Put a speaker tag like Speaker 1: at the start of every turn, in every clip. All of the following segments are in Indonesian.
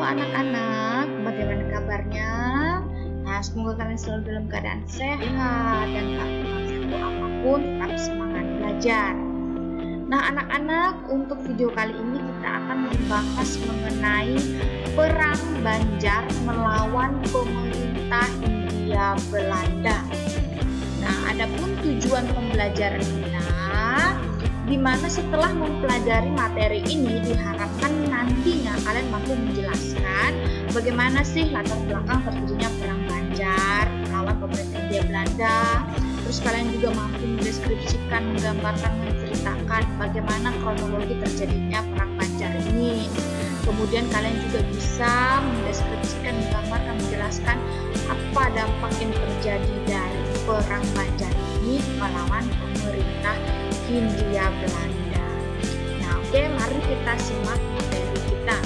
Speaker 1: anak-anak, bagaimana kabarnya? Nah, semoga kalian selalu dalam keadaan sehat dan tak kurang satu apapun, tetap semangat belajar. Nah, anak-anak, untuk video kali ini kita akan membahas mengenai perang Banjar melawan pemerintah Hindia Belanda. Nah, adapun tujuan pembelajaran kita, di mana setelah mempelajari materi ini diharapkan nantinya kalian mampu menjelaskan bagaimana sih latar belakang terjadinya perang Banjar melawan pemerintah Hindia Belanda. Terus kalian juga mampu mendeskripsikan, menggambarkan, menceritakan bagaimana kronologi terjadinya perang Banjar ini. Kemudian kalian juga bisa mendeskripsikan, menggambarkan, menjelaskan apa dampak yang terjadi dari perang Banjar ini melawan pemerintah Hindia Belanda. Nah, oke, mari kita simak materi kita.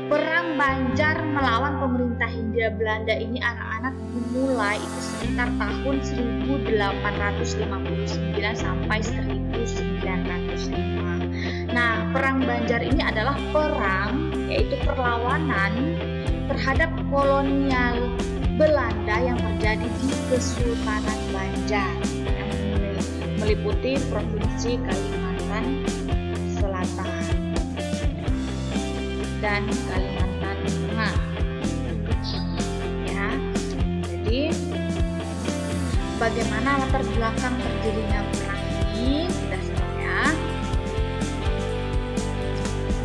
Speaker 1: Perang Banjar melawan pemerintah Hindia Belanda ini anak-anak dimulai itu sekitar tahun 1859 sampai 1905. Nah, perang Banjar ini adalah perang, yaitu perlawanan terhadap kolonial Belanda yang terjadi di Kesultanan Banjar yang meliputi provinsi Kalimantan Selatan dan Kalimantan Tengah. Ya, jadi bagaimana latar belakang terjadinya perang ini sudah ya.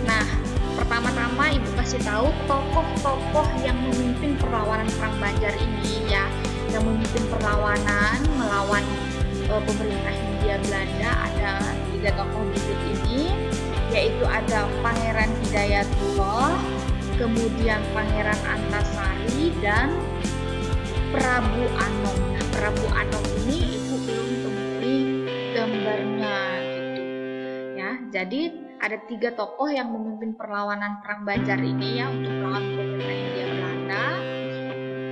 Speaker 1: Nah, pertama-tama Ibu kasih tahu tokoh-tokoh yang memimpin perlawanan perang Banjar ini ya, yang memimpin perlawanan melawan pemerintah Hindia Belanda ada 3 tokoh berikut ini, yaitu ada Pangeran Hidayatullah, kemudian Pangeran Antasari dan Prabu Anom. Nah, Prabu Anom ini Ibu belum temui gambarnya gitu ya. Jadi ada 3 tokoh yang memimpin perlawanan perang Banjar ini ya untuk melawan pemerintah Hindia Belanda.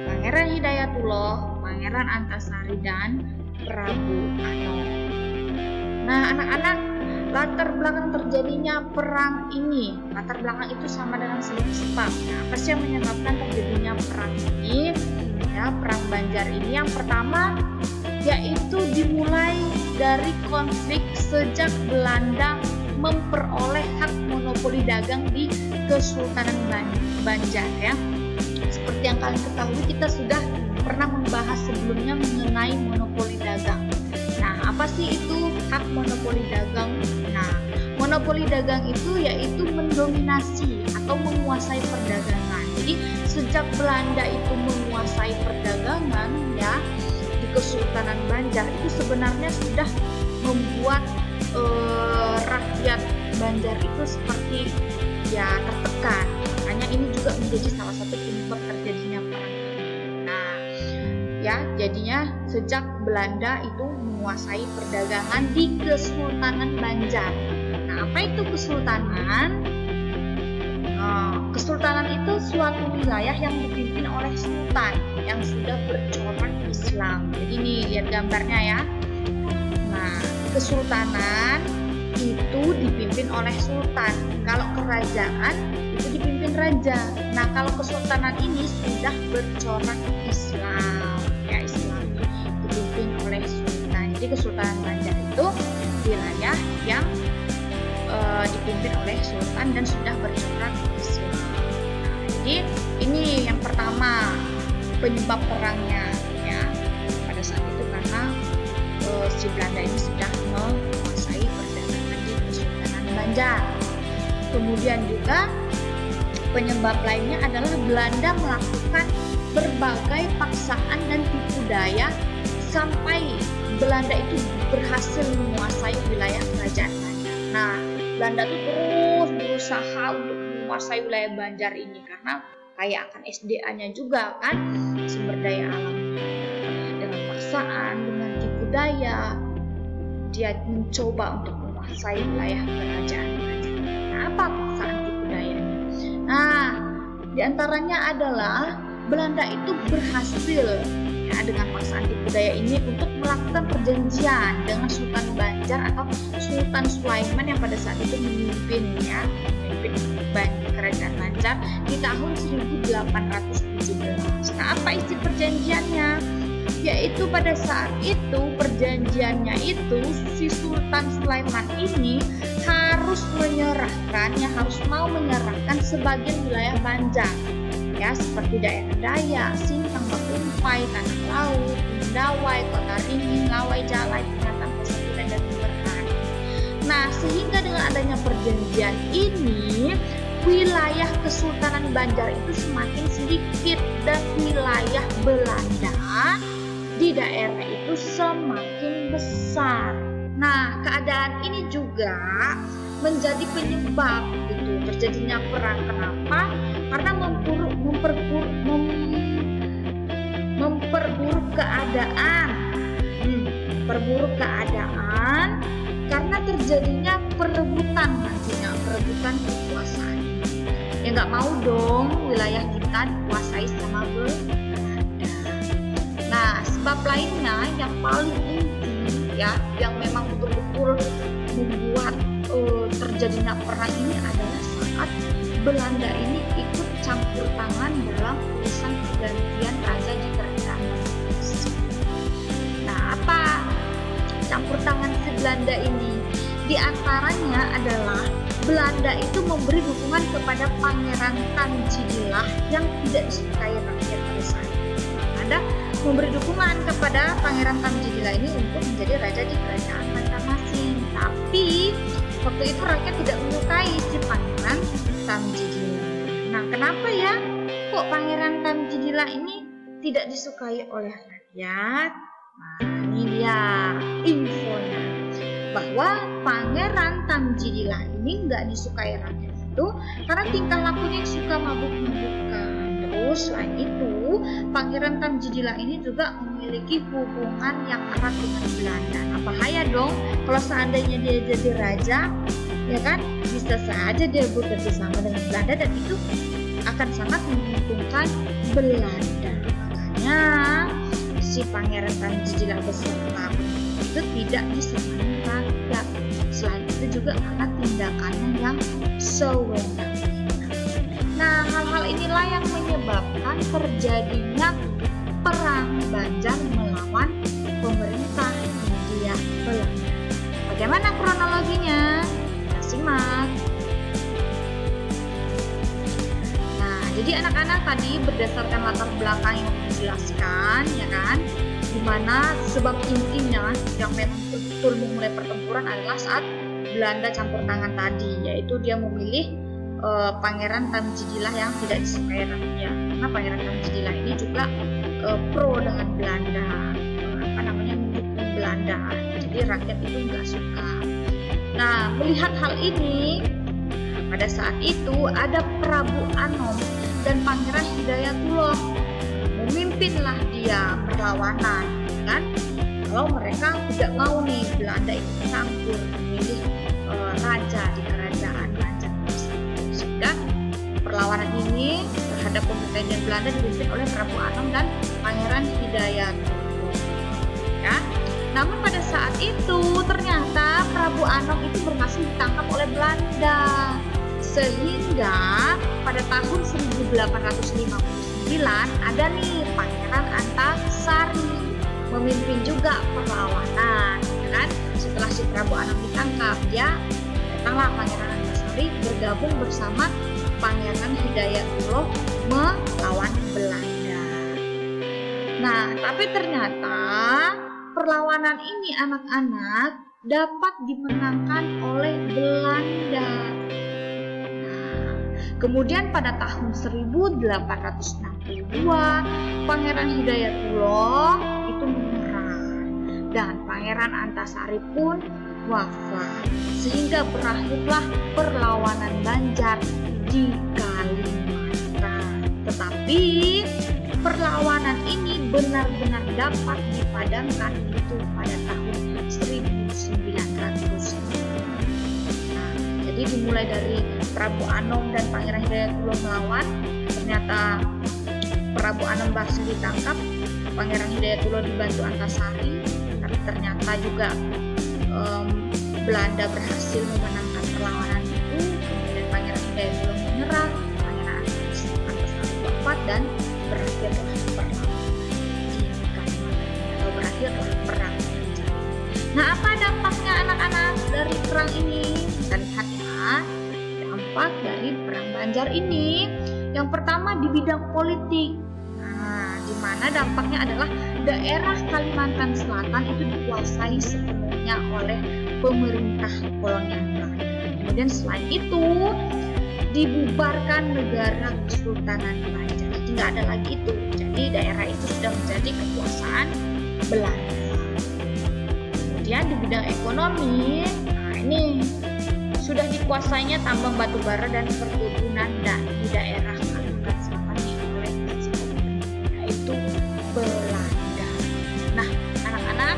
Speaker 1: Pangeran Hidayatullah, Pangeran Antasari dan Prabu Anom. Nah, anak-anak, latar belakang terjadinya perang ini, latar belakang itu sama dengan sebab. Nah, apa sih yang menyebabkan terjadinya perang ini? Ya, perang Banjar ini yang pertama yaitu dimulai dari konflik sejak Belanda memperoleh hak monopoli dagang di Kesultanan Banjar ya. Seperti yang kalian ketahui, kita sudah pernah membahas sebelumnya mengenai monopoli dagang. Nah, apa sih itu hak monopoli dagang? Nah, monopoli dagang itu yaitu mendominasi atau menguasai perdagangan. Jadi, sejak Belanda itu menguasai perdagangan ya di Kesultanan Banjar, itu sebenarnya sudah membuat rakyat Banjar itu seperti ya tertekan. Makanya ini juga menjadi salah satu penyebab terjadinya perang. Nah, ya jadinya sejak Belanda itu menguasai perdagangan di Kesultanan Banjar. Nah, apa itu kesultanan? Kesultanan itu suatu wilayah yang dipimpin oleh sultan yang sudah bercorak Islam. Jadi nih lihat gambarnya ya. Nah, kesultanan itu dipimpin oleh sultan. Kalau kerajaan itu dipimpin raja. Nah, kalau kesultanan ini sudah bercorak Islam, ya Islam dipimpin oleh sultan. Jadi Kesultanan Banjar itu wilayah yang dipimpin oleh sultan dan sudah bercorak Islam. Nah, jadi ini yang pertama penyebab perangnya ya. Pada saat itu karena si Belanda ini sudah menguasai perdagangan di Kesultanan Banjar. Kemudian juga penyebab lainnya adalah Belanda melakukan berbagai paksaan dan tipu daya sampai Belanda itu berhasil menguasai wilayah kerajaan Banjar. Nah, Belanda itu terus berusaha untuk menguasai wilayah Banjar ini karena kaya akan SDA-nya juga kan, sumber daya alamnya. Dengan paksaan, dengan tipu daya, dia mencoba untuk menguasai wilayah kerajaan Banjar. Nah, apa paksaan tipu dayanya? Nah, diantaranya adalah Belanda itu berhasil ya dengan paksaan tipu daya ini untuk melakukan perjanjian dengan Sultan Banjar atau Sultan Sulaiman yang pada saat itu memimpin Kerajaan Banjar di tahun 1817. Nah, apa isi perjanjiannya? Yaitu pada saat itu perjanjiannya itu si Sultan Sulaiman ini harus mau menyerahkan sebagian wilayah Banjar, ya, seperti daerah Dayak, Sintang, Bakumpai, Tanah Laut, Mendawai, Kota Ringin, Lawai Jalai, Pendatang, Pesakilan, dan Berhan. Nah, sehingga dengan adanya perjanjian ini, wilayah Kesultanan Banjar itu semakin sedikit dan wilayah Belanda di daerah itu semakin besar. Nah, keadaan ini juga menjadi penyebab gitu terjadinya perang. Kenapa? Karena memperburuk keadaan. Memperburuk keadaan karena terjadinya perebutan kekuasaan. Ya nggak mau dong wilayah kita dikuasai sama Belanda. Nah, sebab lainnya yang paling inti, ya, yang memang betul-betul membuat terjadinya perang ini adalah saat Belanda ini ikut campur tangan dalam urusan pergantian raja di kerajaan. Nah, apa campur tangan si Belanda ini? Di antaranya adalah Belanda itu memberi dukungan kepada Pangeran Tanjidillah yang tidak disukai rakyat pada saat itu. Belanda memberi dukungan kepada Pangeran Tanjidillah ini untuk menjadi raja di kerajaan Banjarmasin. Tapi waktu itu rakyat tidak menyukai si Pangeran Tanjidillah. Nah, kenapa ya kok Pangeran Tanjidillah ini tidak disukai oleh rakyat? Nah, ini dia infonya, bahwa Pangeran Tanjidillah ini nggak disukai rakyat itu karena tingkah lakunya suka mabuk-mabukan. Terus selain itu, Pangeran Tanjidillah ini juga memiliki hubungan yang erat dengan Belanda. Nah, bahaya dong kalau seandainya dia jadi raja, ya kan, bisa saja dia bekerja sama dengan Belanda dan itu akan sangat menguntungkan Belanda. Makanya si Pangeran Tanjidillah beserta itu tidak disenangi rakyat. Selain itu juga karena tindakannya yang sewenang. Nah, hal-hal inilah yang menyebabkan terjadinya perang Banjar melawan pemerintah Hindia Belanda. Bagaimana kronologinya? Kita simak. Nah, jadi anak-anak tadi berdasarkan latar belakang yang dijelaskan, ya kan, dimana sebab intinya yang memang betul memulai pertempuran adalah saat Belanda campur tangan tadi, yaitu dia memilih Pangeran Tanjidillah yang tidak disukai rakyat. Karena Pangeran Tanjidillah ini juga pro dengan Belanda, mendukung Belanda. Jadi rakyat itu nggak suka. Nah, melihat hal ini, pada saat itu ada Prabu Anom dan Pangeran Hidayatullah. Memimpinlah dia perlawanan, kan? Kalau mereka tidak mau nih Belanda ikut campur memilih raja di kerajaan Banjar. Sehingga perlawanan ini terhadap pemerintahan Belanda dipimpin oleh Prabu Anom dan Pangeran Hidayatullah. Ya. Namun pada saat itu ternyata Prabu Anom itu berhasil ditangkap oleh Belanda. Sehingga pada tahun 1859 ada nih Pangeran Antasari memimpin juga perlawanan, kan? Setelah si Prabu Anom ditangkap, datanglah Pangeran Antasari bergabung bersama Pangeran Hidayatullah melawan Belanda. Nah, tapi ternyata perlawanan ini anak-anak dapat dimenangkan oleh Belanda. Kemudian pada tahun 1862 Pangeran Hidayatullah itu menyerah dan Pangeran Antasari pun wafat, sehingga berakhirlah perlawanan Banjar di Kalimantan. Tetapi perlawanan ini benar-benar dapat dipadamkan itu pada tahun 1900. Jadi dimulai dari Prabu Anom dan Pangeran Hidayatullah melawan, ternyata Prabu Anom berhasil ditangkap, Pangeran Hidayatullah dibantu Antasari, tapi ternyata juga Belanda berhasil memenangkan perlawanan itu. Kemudian Pangeran Hidayatullah dampak dari perang Banjar ini. Yang pertama di bidang politik. Nah, di mana dampaknya adalah daerah Kalimantan Selatan itu dikuasai sepenuhnya oleh pemerintah kolonial Belanda. Kemudian selain itu dibubarkan negara Kesultanan Banjar. Jadi nggak ada lagi itu. Jadi daerah itu sudah menjadi kekuasaan Belanda. Kemudian di bidang ekonomi, nah ini sudah dikuasainya tambang batu bara dan perkebunan di daerah Kalimantan Selatan oleh yaitu Belanda. Nah, anak-anak,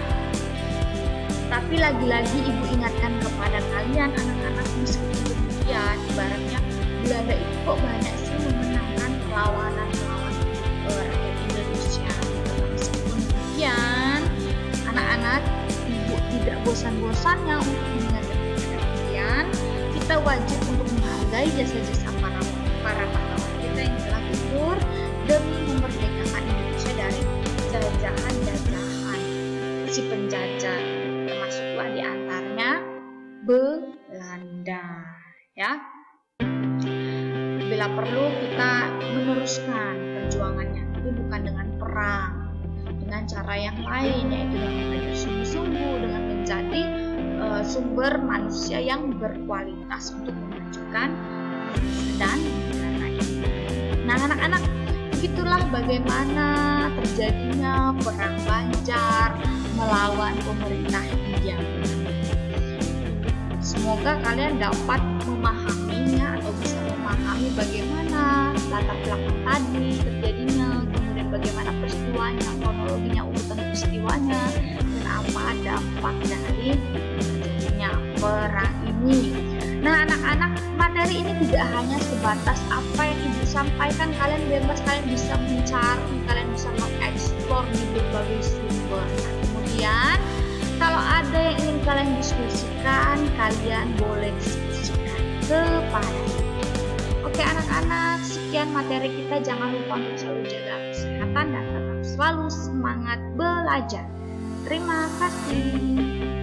Speaker 1: tapi lagi-lagi ibu ingatkan kepada kalian anak-anak, meskipun demikian ibaratnya Belanda itu kok banyak sih memenangkan perlawanan rakyat Indonesia. Meskipun demikian, anak-anak, ibu tidak bosan-bosannya untuk mengingatkan kepada kalian, kita wajib untuk menghargai jasa-jasa para pahlawan kita yang telah gugur demi memerdekakan Indonesia dari jajahan-jajahan si penjajah, termasuklah di antaranya Belanda, ya. Bila perlu kita meneruskan perjuangannya, tapi bukan dengan perang, dengan cara yang lain, yaitu dengan belajar sungguh-sungguh, dengan menjadi sumber manusia yang berkualitas untuk memajukan dan negara ini. Nah, anak-anak, begitulah bagaimana terjadinya perang Banjar melawan pemerintah Hindia. Semoga kalian dapat memahaminya atau bisa memahami bagaimana latar belakang tadi terjadinya, kemudian bagaimana peristiwanya, kronologinya, urutan peristiwanya, dan apa dampak dari terjadinya perang ini. Nah, anak-anak, materi ini tidak hanya sebatas apa yang ibu sampaikan. Kalian bebas, kalian bisa mencari, kalian bisa mengeksplor di berbagai sumber. Nah, kemudian kalau ada yang ingin kalian diskusikan, kalian boleh diskusikan kepada ibu. Oke anak-anak, sekian materi kita. Jangan lupa untuk selalu jaga kesehatan dan tetap selalu semangat belajar. Terima kasih.